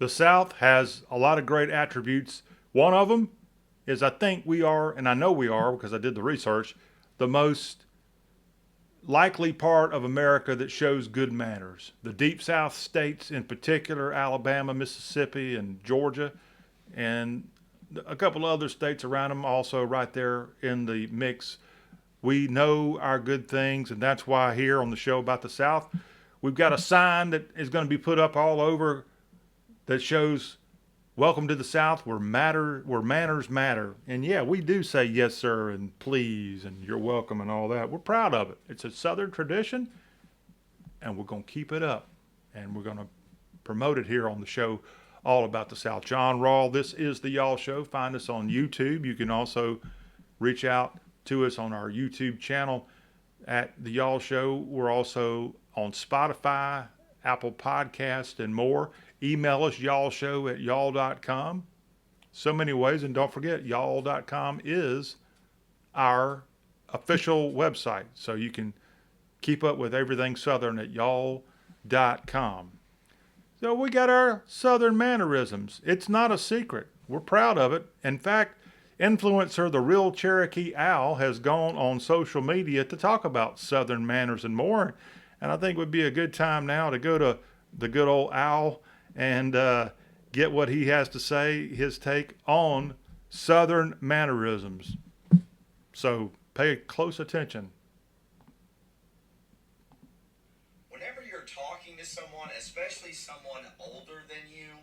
The South has a lot of great attributes. One of them is I think we are, and I know we are because I did the research, the most likely part of America that shows good manners. The deep South states, in particular, Alabama, Mississippi, and Georgia, and a couple of other states around them also right there in the mix. We know our good things, and that's why here on the show about the South, we've got a sign that is going to be put up all over that shows "Welcome to the South, where manners matter." And yeah, we do say yes, sir, and please, and you're welcome, and all that. We're proud of it. It's a Southern tradition, and we're going to keep it up, and we're going to promote it here on the show all about the South. John Rawl, this is the Y'all Show. Find us on YouTube. You can also reach out to us on our YouTube channel at the Y'all Show. We're also on Spotify, Apple Podcast, and more. Email us, y'allshow@y'all.com. So many ways, and don't forget, y'all.com is our official website, so you can keep up with everything Southern at y'all.com. So we got our Southern mannerisms. It's not a secret. We're proud of it. In fact, influencer The Real Cherokee Owl has gone on social media to talk about Southern manners and more. And I think it would be a good time now to go to the good old owl and get what he has to say, his take on Southern mannerisms. So pay close attention. Whenever you're talking to someone, especially someone older than you,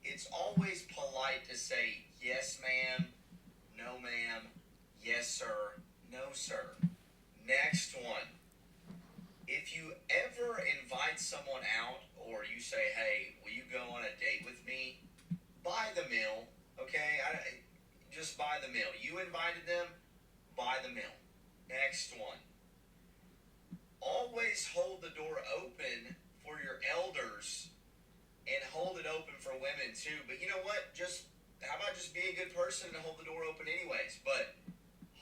it's always polite to say, yes, ma'am, no, ma'am, yes, sir, no, sir. Next one. If you ever invite someone out or you say, hey, will you go on a date with me? Buy the meal, okay? Just buy the meal. You invited them, buy the meal. Next one. Always hold the door open for your elders and hold it open for women too. But you know what? How about just be a good person and hold the door open anyways? But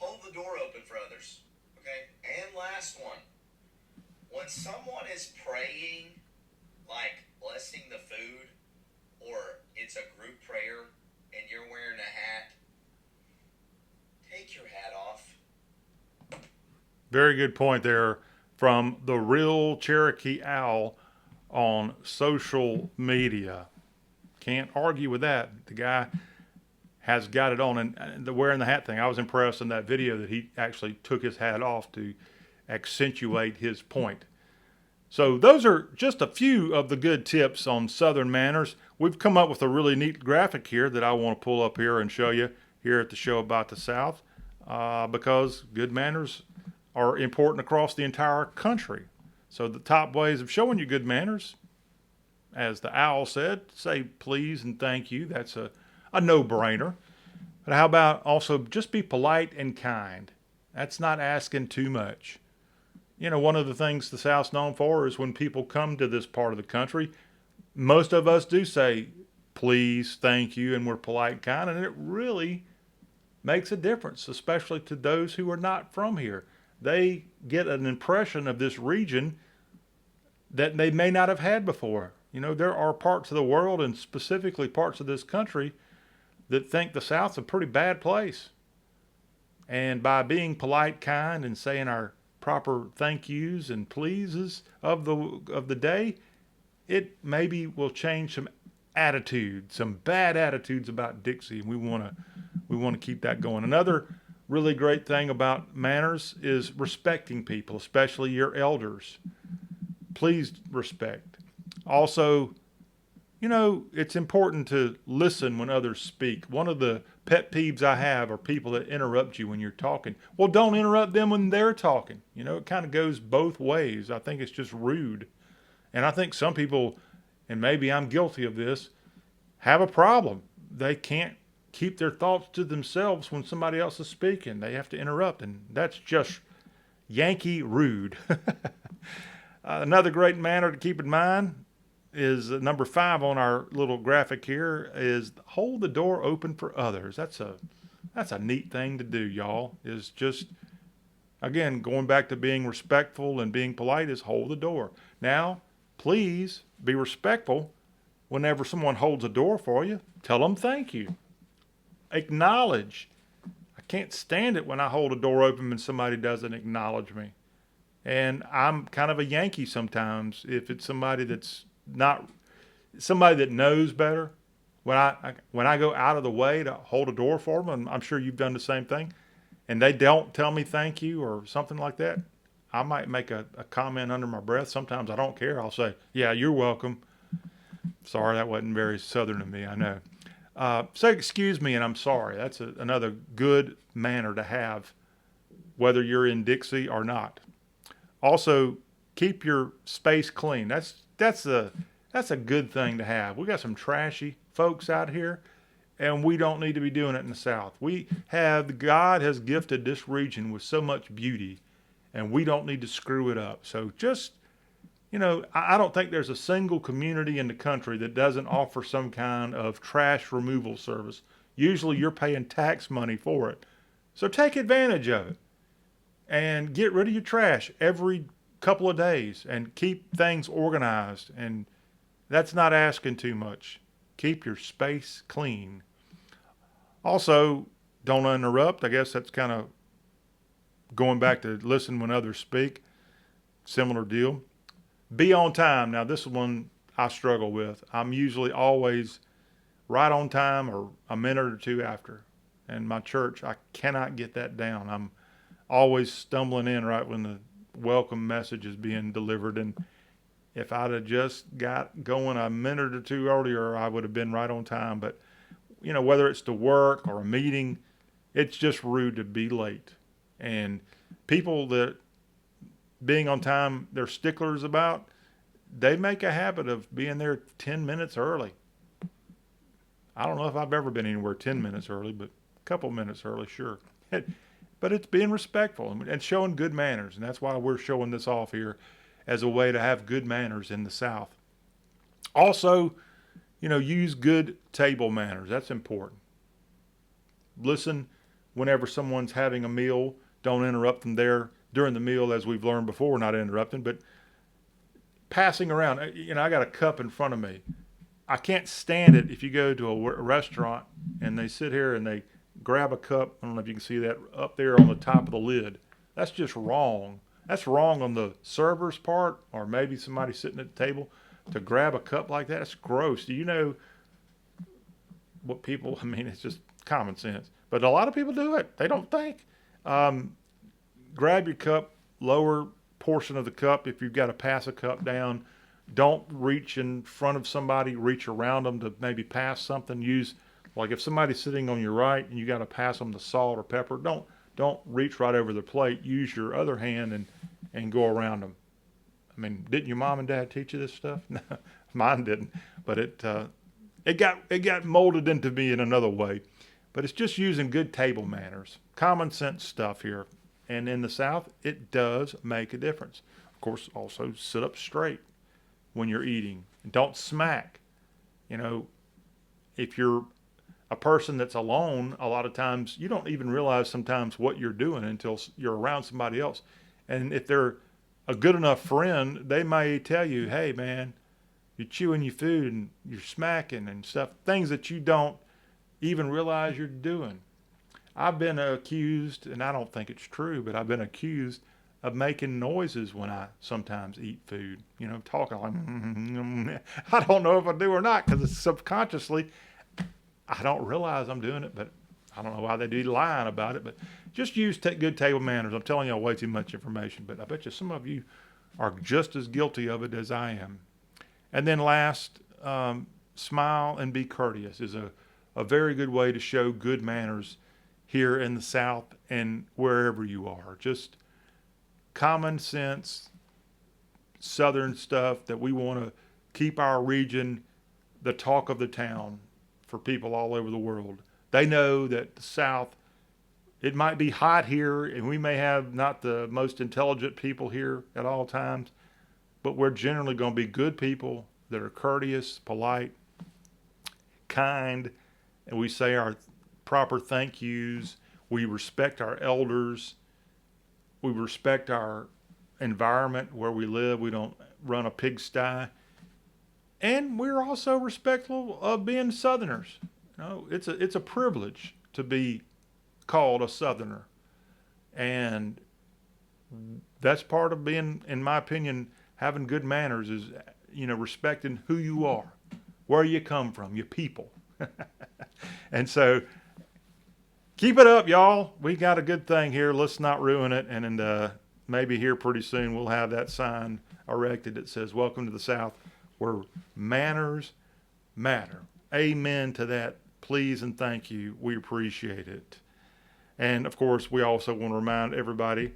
hold the door open for others, okay? And last one. When someone is praying, like blessing the food, or it's a group prayer and you're wearing a hat, take your hat off. Very good point there from The Real Cherokee Owl on social media. Can't argue with that. The guy has got it on. And the wearing the hat thing, I was impressed in that video that he actually took his hat off to accentuate his point. So those are just a few of the good tips on Southern manners. We've come up with a really neat graphic here that I want to pull up here and show you here at the show about the South, because good manners are important across the entire country. So the top ways of showing you good manners, as the owl said, say please and thank you. That's a no-brainer. But how about also just be polite and kind? That's not asking too much. You know, one of the things the South's known for is when people come to this part of the country, most of us do say please, thank you, and we're polite and kind, and it really makes a difference, especially to those who are not from here. They get an impression of this region that they may not have had before. You know, there are parts of the world, and specifically parts of this country, that think the South's a pretty bad place. And by being polite, kind, and saying our proper thank yous and pleases of the day, it maybe will change some attitudes, some bad attitudes about Dixie, and we want to keep that going. Another really great thing about manners is respecting people, especially your elders. Please respect. Also, you know, it's important to listen when others speak. One of the pet peeves I have are people that interrupt you when you're talking. Well, don't interrupt them when they're talking. You know, it kind of goes both ways. I think it's just rude. And I think some people, and maybe I'm guilty of this, have a problem. They can't keep their thoughts to themselves when somebody else is speaking. They have to interrupt, and that's just Yankee rude. Another great manner to keep in mind is number 5 on our little graphic here is hold the door open for others. That's a neat thing to do, y'all. Is just, again, going back to being respectful and being polite, is hold the door. Now, please be respectful whenever someone holds a door for you, tell them thank you. Acknowledge. I can't stand it when I hold a door open and somebody doesn't acknowledge me. And I'm kind of a Yankee sometimes if it's somebody that's not somebody that knows better. When I go out of the way to hold a door for them, and I'm sure you've done the same thing, and they don't tell me thank you or something like that, I might make a comment under my breath. Sometimes I don't care. I'll say, "Yeah, you're welcome." Sorry, that wasn't very southern of me. I know. Say excuse me and I'm sorry. That's another good manner to have, whether you're in Dixie or not. Also, keep your space clean. That's a good thing to have. We got some trashy folks out here, and we don't need to be doing it in the South. God has gifted this region with so much beauty, and we don't need to screw it up. So just, I don't think there's a single community in the country that doesn't offer some kind of trash removal service. Usually you're paying tax money for it. So take advantage of it and get rid of your trash every couple of days and keep things organized. And that's not asking too much. Keep your space clean. Also, don't interrupt. I guess that's kind of going back to listen when others speak. Similar deal. Be on time. Now, this is one I struggle with. I'm usually always right on time or a minute or two after. And my church, I cannot get that down. I'm always stumbling in right when the welcome message is being delivered. And if I'd have just got going a minute or two earlier, I would have been right on time. But, whether it's to work or a meeting, it's just rude to be late. And people that being on time, they're sticklers about, they make a habit of being there 10 minutes early. I don't know if I've ever been anywhere 10 minutes early, but a couple minutes early, sure. But it's being respectful and showing good manners. And that's why we're showing this off here as a way to have good manners in the South. Also, use good table manners. That's important. Listen whenever someone's having a meal. Don't interrupt them there during the meal, as we've learned before, not interrupting, but passing around. I got a cup in front of me. I can't stand it if you go to a restaurant and they sit here and they grab a cup. I don't know if you can see that up there on the top of the lid. That's just wrong. That's wrong on the server's part, or maybe somebody sitting at the table to grab a cup like that. That's gross. Do you know what people, it's just common sense. But a lot of people do it. They don't think. Grab your cup, lower portion of the cup if you've got to pass a cup down. Don't reach in front of somebody, reach around them to maybe pass something. Like if somebody's sitting on your right and you got to pass them the salt or pepper, don't reach right over their plate. Use your other hand and go around them. Didn't your mom and dad teach you this stuff? No, mine didn't. But it got molded into me in another way. But it's just using good table manners, common sense stuff here. And in the South, it does make a difference. Of course, also sit up straight when you're eating. Don't smack. If you're a person that's alone, a lot of times you don't even realize sometimes what you're doing until you're around somebody else. And if they're a good enough friend, they may tell you, "Hey, man, you're chewing your food and you're smacking and stuff," things that you don't even realize you're doing. I've been accused, and I don't think it's true, but I've been accused of making noises when I sometimes eat food. Talking like, I don't know if I do or not, because it's subconsciously, I don't realize I'm doing it, but I don't know why they do lying about it. But just use good table manners. I'm telling y'all way too much information, but I bet you some of you are just as guilty of it as I am. And then last, smile and be courteous is a very good way to show good manners here in the South and wherever you are. Just common sense, Southern stuff that we want to keep our region the talk of the town for people all over the world. They know that the South, it might be hot here and we may have not the most intelligent people here at all times, but we're generally going to be good people that are courteous, polite, kind, and we say our proper thank yous. We respect our elders. We respect our environment where we live. We don't run a pigsty. And we're also respectful of being Southerners. You know, it's a privilege to be called a Southerner. And that's part of being, in my opinion, having good manners is, respecting who you are, where you come from, your people. And so keep it up, y'all. We got a good thing here. Let's not ruin it. And maybe here pretty soon we'll have that sign erected that says, "Welcome to the South," where manners matter. Amen to that. Please and thank you. We appreciate it. And of course, we also want to remind everybody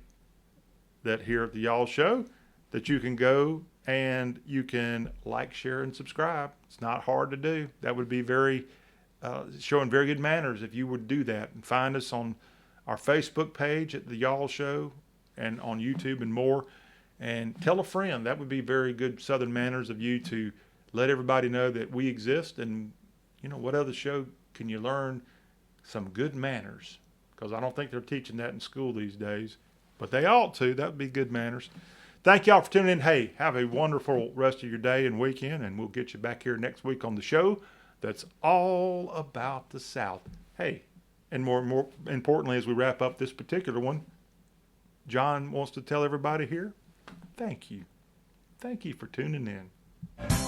that here at the Y'all Show that you can go and you can like, share, and subscribe. It's not hard to do. That would be showing very good manners if you would do that. And find us on our Facebook page at the Y'all Show and on YouTube and more. And tell a friend. That would be very good Southern manners of you to let everybody know that we exist. And, what other show can you learn some good manners? Because I don't think they're teaching that in school these days. But they ought to. That would be good manners. Thank y'all for tuning in. Hey, have a wonderful rest of your day and weekend. And we'll get you back here next week on the show that's all about the South. Hey, and more importantly, as we wrap up this particular one, John wants to tell everybody here, thank you. Thank you for tuning in.